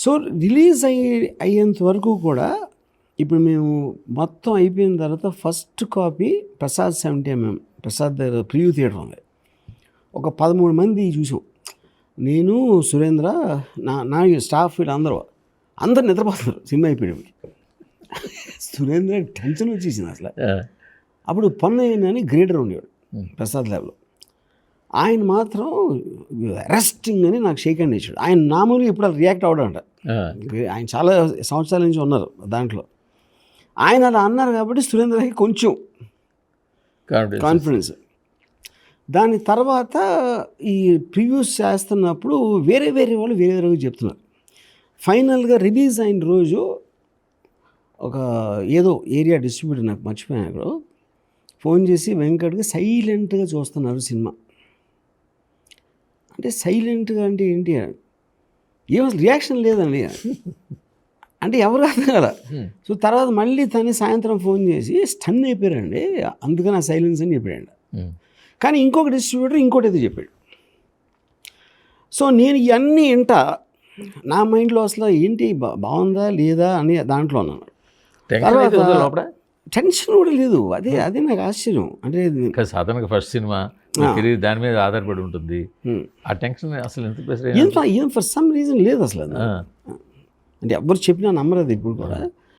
So release అయ్యేంత వరకు కూడా ఇప్పుడు మేము మొత్తం అయిపోయిన తర్వాత first copy Prasad 70mm Prasad దగ్గర ప్రివ్యూ థియేటర్ ఉంది. ఒక 13 మంది చూసాం. నేను, సురేంద్ర, నా స్టాఫ్ వీళ్ళందరూ నిద్రపోతున్నారు సినిమా అయిపోయేటప్పటికి. సురేంద్ర టెన్షన్ వచ్చేసింది అసలు. అప్పుడు పొన్నయ్య అని గ్రేడర్ ఉండేవాడు ప్రసాద్ ల్యాబ్లో. ఆయన మాత్రం అరెస్టింగ్ అని నాకు షేక్ హ్యాండ్ ఇచ్చాడు. ఆయన మామూలుగా ఇప్పుడు రియాక్ట్ అవడంట. ఆయన చాలా సంవత్సరాల నుంచి ఉన్నారు దాంట్లో. ఆయన అలా అన్నారు కాబట్టి సురేంద్రకి కొంచెం కాన్ఫిడెన్స్. దాని తర్వాత ఈ ప్రివ్యూస్ చేస్తున్నప్పుడు వేరే వాళ్ళు వేరే చెప్తున్నారు. ఫైనల్గా రిలీజ్ అయిన రోజు ఒక ఏదో ఏరియా డిస్ట్రిబ్యూటర్ నాకు మర్చిపోయాను అక్కడ ఫోన్ చేసి వెంకట్గా సైలెంట్గా చూస్తున్నారు సినిమా అంటే. సైలెంట్గా అంటే ఏంటి? ఏం రియాక్షన్ లేదండి అంటే ఎవరు అర్థం కదా. సో తర్వాత మళ్ళీ తను సాయంత్రం ఫోన్ చేసి స్టన్ అయిపోయారండి, అందుకని ఆ సైలెన్స్ అని చెప్పాడు. కానీ ఇంకొక డిస్ట్రిబ్యూటర్ ఇంకోటి ఏదో చెప్పాడు. సో నేను ఇవన్నీ నా మైండ్లో అసలు ఏంటి బాగుందా లేదా అని దాంట్లో ఉన్నాను. తర్వాత టెన్షన్ కూడా లేదు. అదే నాకు ఆశ్చర్యం. అంటే సాధారణంగా ఫస్ట్ సినిమా కెరీర్ దాని మీద ఆధారపడి ఉంటుంది. ఆ టెన్షన్ అసలు ఎంత ఫర్ సమ్ రీజన్ లేదు అసలు. అంటే ఎవరు చెప్పినా నమ్మరు అది ఇప్పుడు కూడా.